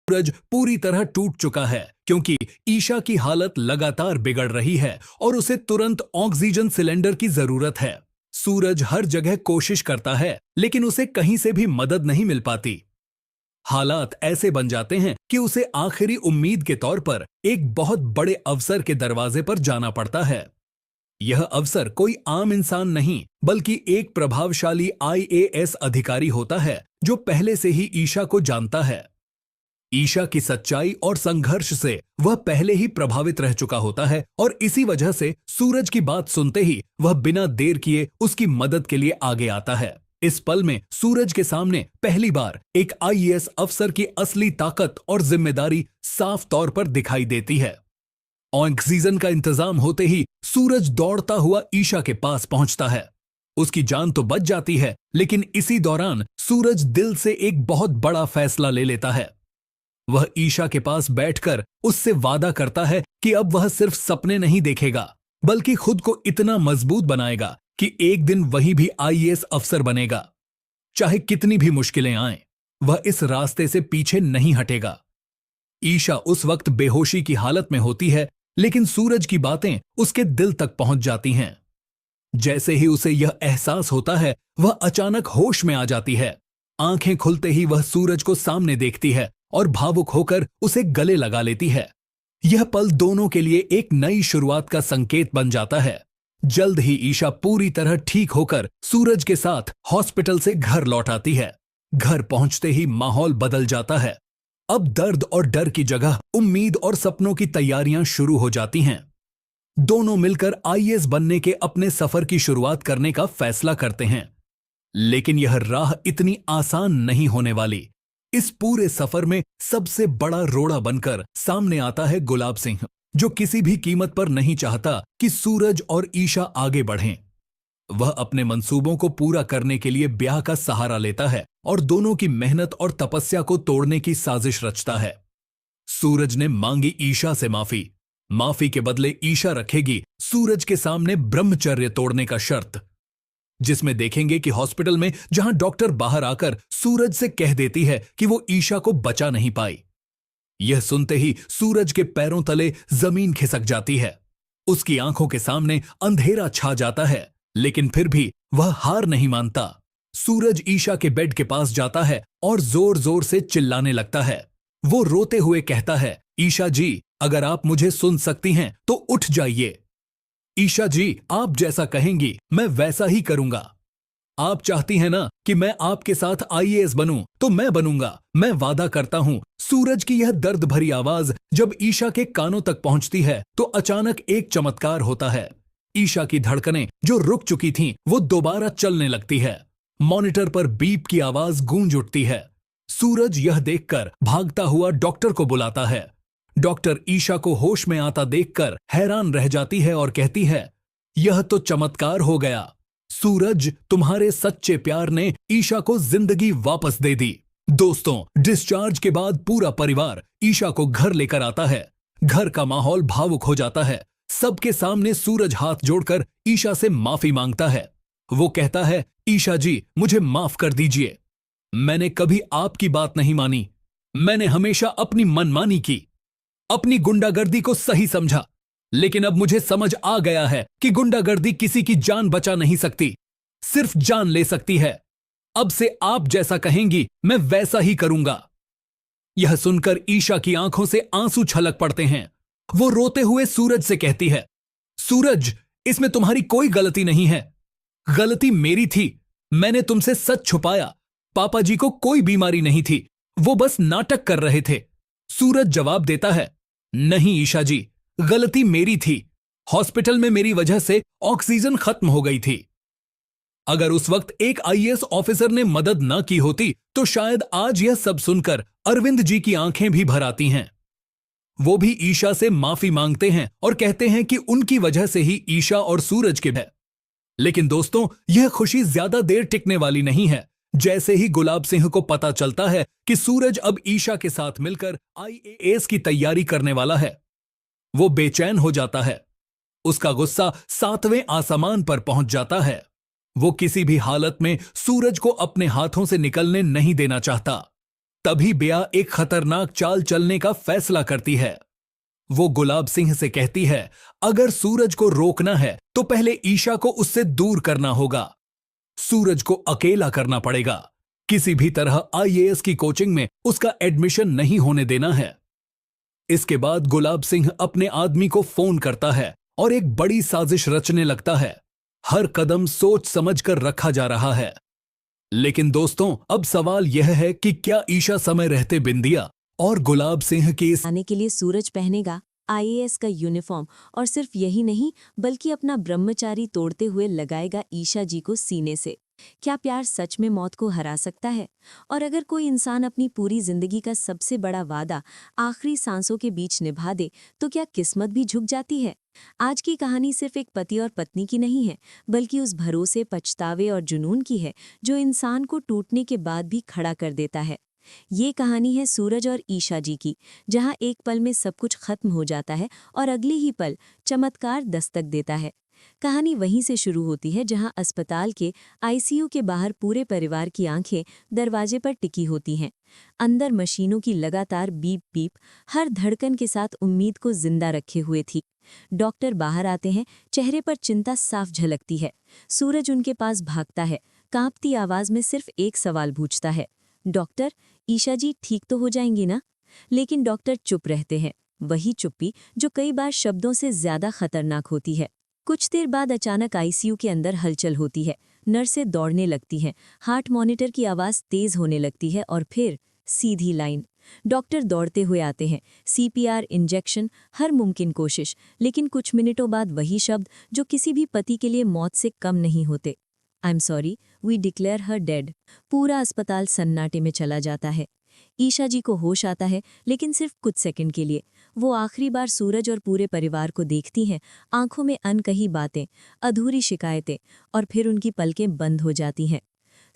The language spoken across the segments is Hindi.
सूरज पूरी तरह टूट चुका है क्योंकि ईशा की हालत लगातार बिगड़ रही है और उसे तुरंत ऑक्सीजन सिलेंडर की जरूरत है। सूरज हर जगह कोशिश करता है लेकिन उसे कहीं से भी मदद नहीं मिल पाती। हालात ऐसे बन जाते हैं कि उसे आखिरी उम्मीद के तौर पर एक बहुत बड़े अफसर के दरवाजे पर जाना पड़ता है। यह अफसर कोई आम इंसान नहीं बल्कि एक प्रभावशाली आईएएस अधिकारी होता है जो पहले से ही ईशा को जानता है। ईशा की सच्चाई और संघर्ष से वह पहले ही प्रभावित रह चुका होता है और इसी वजह से सूरज की बात सुनते ही वह बिना देर किए उसकी मदद के लिए आगे आता है। इस पल में सूरज के सामने पहली बार एक आईएएस अफसर की असली ताकत और जिम्मेदारी साफ तौर पर दिखाई देती है। ऑक्सीजन का इंतजाम होते ही सूरज दौड़ता हुआ ईशा के पास पहुंचता है। उसकी जान तो बच जाती है लेकिन इसी दौरान सूरज दिल से एक बहुत बड़ा फैसला ले लेता है। वह ईशा के पास बैठकर उससे वादा करता है कि अब वह सिर्फ सपने नहीं देखेगा बल्कि खुद को इतना मजबूत बनाएगा कि एक दिन वही भी आईएएस अफसर बनेगा। चाहे कितनी भी मुश्किलें आएं, वह इस रास्ते से पीछे नहीं हटेगा। ईशा उस वक्त बेहोशी की हालत में होती है लेकिन सूरज की बातें उसके दिल तक पहुंच जाती हैं। जैसे ही उसे यह एहसास होता है वह अचानक होश में आ जाती है। आंखें खुलते ही वह सूरज को सामने देखती है और भावुक होकर उसे गले लगा लेती है। यह पल दोनों के लिए एक नई शुरुआत का संकेत बन जाता है। जल्द ही ईशा पूरी तरह ठीक होकर सूरज के साथ हॉस्पिटल से घर लौट आती है। घर पहुंचते ही माहौल बदल जाता है। अब दर्द और डर की जगह उम्मीद और सपनों की तैयारियां शुरू हो जाती हैं। दोनों मिलकर आईएएस बनने के अपने सफर की शुरुआत करने का फैसला करते हैं। लेकिन यह राह इतनी आसान नहीं होने वाली। इस पूरे सफर में सबसे बड़ा रोड़ा बनकर सामने आता है गुलाब सिंह, जो किसी भी कीमत पर नहीं चाहता कि सूरज और ईशा आगे बढ़ें। वह अपने मंसूबों को पूरा करने के लिए ब्याह का सहारा लेता है और दोनों की मेहनत और तपस्या को तोड़ने की साजिश रचता है। सूरज ने मांगी ईशा से माफी। माफी के बदले ईशा रखेगी सूरज के सामने ब्रह्मचर्य तोड़ने का शर्त, जिसमें देखेंगे कि हॉस्पिटल में जहां डॉक्टर बाहर आकर सूरज से कह देती है कि वो ईशा को बचा नहीं पाई। यह सुनते ही सूरज के पैरों तले जमीन खिसक जाती है। उसकी आंखों के सामने अंधेरा छा जाता है लेकिन फिर भी वह हार नहीं मानता। सूरज ईशा के बेड के पास जाता है और जोर जोर से चिल्लाने लगता है। वो रोते हुए कहता है, ईशा जी, अगर आप मुझे सुन सकती हैं तो उठ जाइए। ईशा जी, आप जैसा कहेंगी मैं वैसा ही करूंगा। आप चाहती हैं ना कि मैं आपके साथ आईएएस बनूं तो मैं बनूंगा, मैं वादा करता हूं। सूरज की यह दर्द भरी आवाज जब ईशा के कानों तक पहुंचती है तो अचानक एक चमत्कार होता है। ईशा की धड़कनें जो रुक चुकी थीं वो दोबारा चलने लगती है। मॉनिटर पर बीप की आवाज गूंज उठती है। सूरज यह देखकर भागता हुआ डॉक्टर को बुलाता है। डॉक्टर ईशा को होश में आता देखकर हैरान रह जाती है और कहती है, यह तो चमत्कार हो गया। सूरज, तुम्हारे सच्चे प्यार ने ईशा को जिंदगी वापस दे दी। दोस्तों, डिस्चार्ज के बाद पूरा परिवार ईशा को घर लेकर आता है। घर का माहौल भावुक हो जाता है। सबके सामने सूरज हाथ जोड़कर ईशा से माफी मांगता है। वो कहता है, ईशा जी, मुझे माफ कर दीजिए। मैंने कभी आपकी बात नहीं मानी। मैंने हमेशा अपनी मनमानी की, अपनी गुंडागर्दी को सही समझा। लेकिन अब मुझे समझ आ गया है कि गुंडागर्दी किसी की जान बचा नहीं सकती, सिर्फ जान ले सकती है। अब से आप जैसा कहेंगी मैं वैसा ही करूंगा। यह सुनकर ईशा की आंखों से आंसू छलक पड़ते हैं। वो रोते हुए सूरज से कहती है, सूरज, इसमें तुम्हारी कोई गलती नहीं है। गलती मेरी थी। मैंने तुमसे सच छुपाया। पापा जी को कोई बीमारी नहीं थी, वो बस नाटक कर रहे थे। सूरज जवाब देता है, नहीं ईशा जी, गलती मेरी थी। हॉस्पिटल में मेरी वजह से ऑक्सीजन खत्म हो गई थी। अगर उस वक्त एक आईएएस ऑफिसर ने मदद न की होती तो शायद आज यह सब सुनकर अरविंद जी की आंखें भी भर आती हैं। वो भी ईशा से माफी मांगते हैं और कहते हैं कि उनकी वजह से ही ईशा और सूरज के है। लेकिन दोस्तों, यह खुशी ज्यादा देर टिकने वाली नहीं है। जैसे ही गुलाब सिंह को पता चलता है कि सूरज अब ईशा के साथ मिलकर आईएएस की तैयारी करने वाला है, वो बेचैन हो जाता है। उसका गुस्सा 7वें आसमान पर पहुंच जाता है। वो किसी भी हालत में सूरज को अपने हाथों से निकलने नहीं देना चाहता। तभी बेया एक खतरनाक चाल चलने का फैसला करती है। वो गुलाब सिंह से कहती है, अगर सूरज को रोकना है तो पहले ईशा को उससे दूर करना होगा। सूरज को अकेला करना पड़ेगा। किसी भी तरह आईएएस की कोचिंग में उसका एडमिशन नहीं होने देना है। इसके बाद गुलाब सिंह अपने आदमी को फोन करता है और एक बड़ी साजिश रचने लगता है। हर कदम सोच समझकर रखा जा रहा है। लेकिन दोस्तों, अब सवाल यह है कि क्या ईशा समय रहते बिंदिया और गुलाब सिंह की इस आने के लिए सूरज पहनेगा आईएएस का यूनिफॉर्म, और सिर्फ यही नहीं बल्कि अपना ब्रह्मचारी तोड़ते हुए लगाएगा ईशा जी को सीने से। क्या प्यार सच में मौत को हरा सकता है? और अगर कोई इंसान अपनी पूरी जिंदगी का सबसे बड़ा वादा आखिरी सांसों के बीच निभा दे तो क्या किस्मत भी झुक जाती है? आज की कहानी सिर्फ एक पति और पत्नी की नहीं है, बल्कि उस भरोसे, पछतावे और जुनून की है जो इंसान को टूटने के बाद भी खड़ा कर देता है। ये कहानी है सूरज और ईशा जी की, जहां एक पल में सब कुछ खत्म हो जाता है और अगले ही पल चमत्कार दस्तक देता है। कहानी वहीं से शुरू होती है जहां अस्पताल के आईसीयू के बाहर पूरे परिवार की आंखें दरवाजे पर टिकी होती हैं। अंदर मशीनों की लगातार बीप बीप हर धड़कन के साथ उम्मीद को जिंदा रखे हुए थी। डॉक्टर बाहर आते हैं, चेहरे पर चिंता साफ झलकती है। सूरज उनके पास भागता है, कांपती आवाज में सिर्फ एक सवाल पूछता है, डॉक्टर, ईशा जी ठीक तो हो जाएंगी ना? लेकिन डॉक्टर चुप रहते हैं, वही चुप्पी जो कई बार शब्दों से ज्यादा खतरनाक होती है। कुछ देर बाद अचानक आईसीयू के अंदर हलचल होती है। नर्सें दौड़ने लगती हैं, हार्ट मॉनिटर की आवाज तेज होने लगती है और फिर सीधी लाइन। डॉक्टर दौड़ते हुए आते हैं, सीपीआर, इंजेक्शन, हर मुमकिन कोशिश, लेकिन कुछ मिनटों बाद वही शब्द जो किसी भी पति के लिए मौत से कम नहीं होते, I am sorry, we declare her dead. पूरा अस्पताल सन्नाटे में चला जाता है। ईशा जी को होश आता है, लेकिन सिर्फ कुछ सेकंड के लिए। वो आखिरी बार सूरज और पूरे परिवार को देखती हैं, आंखों में अनकही बातें, अधूरी शिकायतें, और फिर उनकी पलकें बंद हो जाती हैं।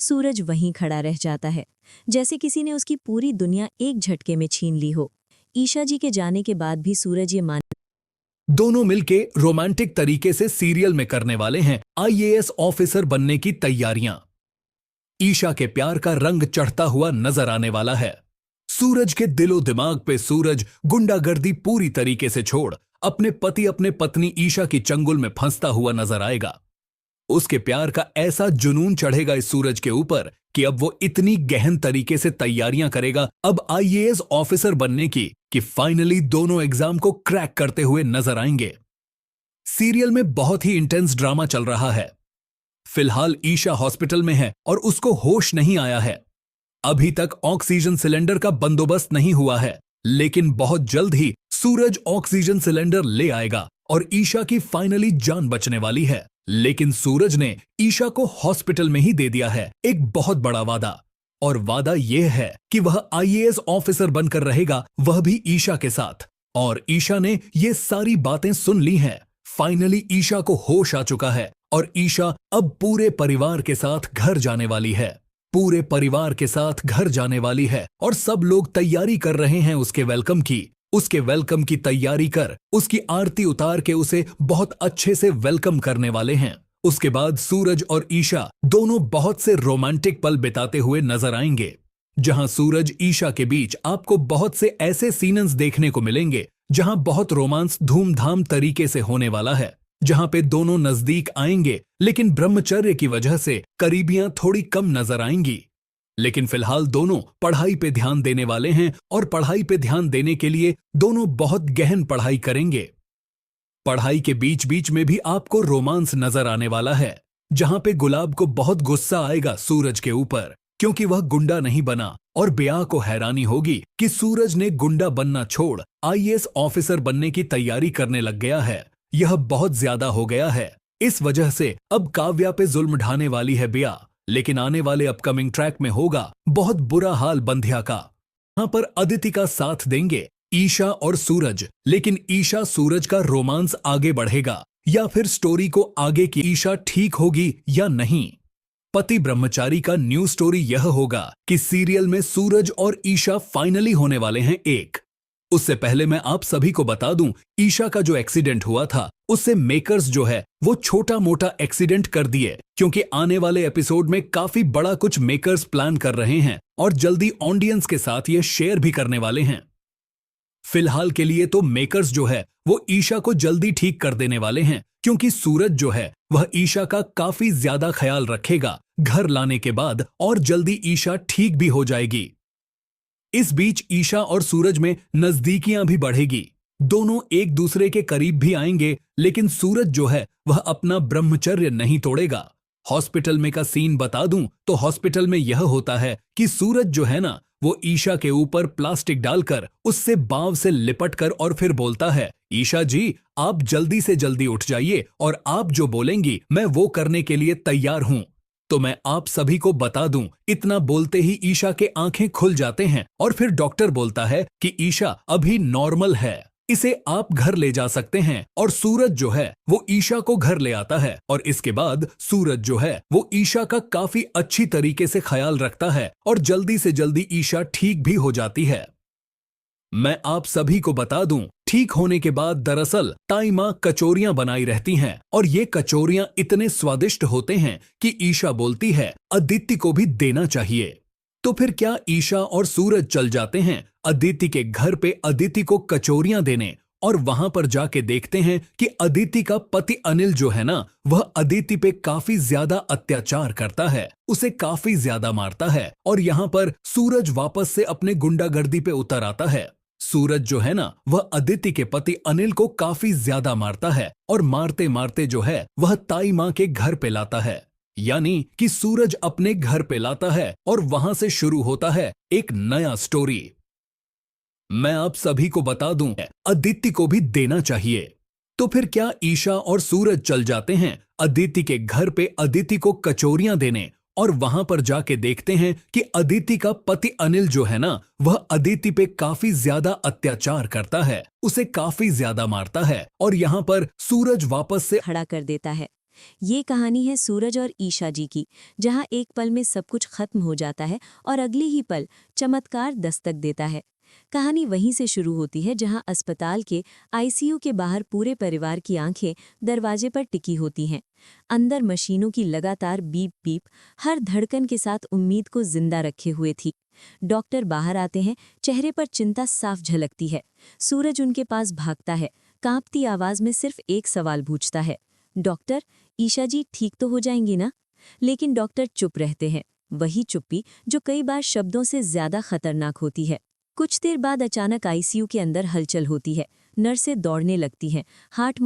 सूरज वहीं खड़ा रह जाता है, जैसे किसी ने उसकी पूरी दुनिया एक झटके में छीन ली हो। ईशा जी के जाने के बाद भी सूरज ये मान दोनों मिलके रोमांटिक तरीके से सीरियल में करने वाले हैं आईएएस ऑफिसर बनने की तैयारियां। ईशा के प्यार का रंग चढ़ता हुआ नजर आने वाला है। सूरज के दिलो दिमाग पे सूरज गुंडागर्दी पूरी तरीके से छोड़ अपने पति, अपने पत्नी ईशा की चंगुल में फंसता हुआ नजर आएगा। उसके प्यार का ऐसा जुनून चढ़ेगा इस सूरज के ऊपर कि अब वो इतनी गहन तरीके से तैयारियां करेगा अब आईएएस ऑफिसर बनने की कि फाइनली दोनों एग्जाम को क्रैक करते हुए नजर आएंगे। सीरियल में बहुत ही इंटेंस ड्रामा चल रहा है। फिलहाल ईशा हॉस्पिटल में है और उसको होश नहीं आया है। अभी तक ऑक्सीजन सिलेंडर का बंदोबस्त नहीं हुआ है, लेकिन बहुत जल्द ही सूरज ऑक्सीजन सिलेंडर ले आएगा और ईशा की फाइनली जान बचने वाली है। लेकिन सूरज ने ईशा को हॉस्पिटल में ही दे दिया है एक बहुत बड़ा वादा, और वादा यह है कि वह आईएएस ऑफिसर बनकर रहेगा, वह भी ईशा के साथ। और ईशा ने ये सारी बातें सुन ली हैं। फाइनली ईशा को होश आ चुका है और ईशा अब पूरे परिवार के साथ घर जाने वाली है। पूरे परिवार के साथ घर जाने वाली है और सब लोग तैयारी कर रहे हैं उसके वेलकम की। उसके वेलकम की तैयारी कर उसकी आरती उतार के उसे बहुत अच्छे से वेलकम करने वाले हैं। उसके बाद सूरज और ईशा दोनों बहुत से रोमांटिक पल बिताते हुए नजर आएंगे, जहां सूरज ईशा के बीच आपको बहुत से ऐसे सीन्स देखने को मिलेंगे जहां बहुत रोमांस धूमधाम तरीके से होने वाला है, जहां पे दोनों नजदीक आएंगे, लेकिन ब्रह्मचर्य की वजह से करीबियां थोड़ी कम नजर आएंगी। लेकिन फिलहाल दोनों पढ़ाई पे ध्यान देने वाले हैं और पढ़ाई पे ध्यान देने के लिए दोनों बहुत गहन पढ़ाई करेंगे। पढ़ाई के बीच बीच में भी आपको रोमांस नजर आने वाला है, जहां पे गुलाब को बहुत गुस्सा आएगा सूरज के ऊपर, क्योंकि वह गुंडा नहीं बना, और बेया को हैरानी होगी कि सूरज ने गुंडा बनना छोड़ आईएएस ऑफिसर बनने की तैयारी करने लग गया है। यह बहुत ज्यादा हो गया है। इस वजह से अब काव्या पे जुल्म ढाने वाली है बेया, लेकिन आने वाले अपकमिंग ट्रैक में होगा बहुत बुरा हाल बंध्या का। यहां पर अदिति का साथ देंगे ईशा और सूरज, लेकिन ईशा सूरज का रोमांस आगे बढ़ेगा या फिर स्टोरी को आगे की ईशा ठीक होगी या नहीं। पति ब्रह्मचारी का न्यू स्टोरी यह होगा कि सीरियल में सूरज और ईशा फाइनली होने वाले हैं एक। उससे पहले मैं आप सभी को बता दूं, ईशा का जो एक्सीडेंट हुआ था उससे मेकर्स जो है वो छोटा मोटा एक्सीडेंट कर दिए, क्योंकि आने वाले एपिसोड में काफी बड़ा कुछ मेकर्स प्लान कर रहे हैं और जल्दी ऑडियंस के साथ ये शेयर भी करने वाले हैं। फिलहाल के लिए तो मेकर्स जो है वो ईशा को जल्दी ठीक कर देने वाले हैं, क्योंकि सूरज जो है वह ईशा का काफी ज्यादा ख्याल रखेगा घर लाने के बाद, और जल्दी ईशा ठीक भी हो जाएगी। इस बीच ईशा और सूरज में नजदीकियां भी बढ़ेगी, दोनों एक दूसरे के करीब भी आएंगे, लेकिन सूरज जो है वह अपना ब्रह्मचर्य नहीं तोड़ेगा। हॉस्पिटल में का सीन बता दूं तो हॉस्पिटल में यह होता है कि सूरज जो है ना वो ईशा के ऊपर प्लास्टिक डालकर उससे बाँव से लिपट कर और फिर बोलता है, ईशा जी आप जल्दी से जल्दी उठ जाइए और आप जो बोलेंगी मैं वो करने के लिए तैयार हूं। तो मैं आप सभी को बता दूं, इतना बोलते ही ईशा के आंखें खुल जाते हैं और फिर डॉक्टर बोलता है कि ईशा अभी नॉर्मल है, इसे आप घर ले जा सकते हैं। और सूरज जो है वो ईशा को घर ले आता है और इसके बाद सूरज जो है वो ईशा का काफी अच्छी तरीके से ख्याल रखता है और जल्दी से जल्दी ईशा ठीक भी हो जाती है। मैं आप सभी को बता दूं, ठीक होने के बाद दरअसल ताई माँ कचौरियां बनाई रहती हैं और ये कचौरियां इतने स्वादिष्ट होते हैं कि ईशा बोलती है अदिति को भी देना चाहिए। तो फिर क्या ईशा और सूरज चल जाते हैं अदिति के घर पे अदिति को कचौरियां देने, और वहां पर जाके देखते हैं कि अदिति का पति अनिल जो है ना वह अदिति पे काफी ज्यादा अत्याचार करता है, उसे काफी ज्यादा मारता है। और यहाँ पर सूरज वापस से अपने गुंडागर्दी पे उतर आता है। सूरज जो है ना वह अदिति के पति अनिल को काफी ज्यादा मारता है और मारते मारते जो है वह ताई माँ के घर पे लाता है, यानी कि सूरज अपने घर पे लाता है और वहां से शुरू होता है एक नया स्टोरी। मैं आप सभी को बता दूं, अदिति को भी देना चाहिए। तो फिर क्या ईशा और सूरज चल जाते हैं अदिति के घर पे अदिति को कचौरियां देने, और वहां पर जाके देखते हैं कि अदिति का पति अनिल जो है ना वह अदिति पे काफी ज्यादा अत्याचार करता है, उसे काफी ज्यादा मारता है। और यहाँ पर सूरज वापस से खड़ा कर देता है। ये कहानी है सूरज और ईशा जी की, जहां एक पल में सब कुछ खत्म हो जाता है और अगले ही पल चमत्कार दस्तक देता है। कहानी वहीं से शुरू होती है जहां अस्पताल के आईसीयू के बाहर पूरे परिवार की आंखें दरवाजे पर टिकी होती हैं। अंदर मशीनों की लगातार बीप बीप हर धड़कन के साथ उम्मीद को जिंदा रखे हुए थी। डॉक्टर बाहर आते हैं, चेहरे पर चिंता साफ झलकती है। सूरज उनके पास भागता है, कांपती आवाज में सिर्फ एक सवाल पूछता है, डॉक्टर ईशा जी ठीक तो हो जाएंगी ना? लेकिन डॉक्टर चुप रहते हैं, वही चुप्पी जो कई बार शब्दों से ज्यादा खतरनाक होती है। कुछ देर बाद अचानक आईसीयू के अंदर हलचल होती है, नर्सें दौड़ने लगती हैं, हार्ट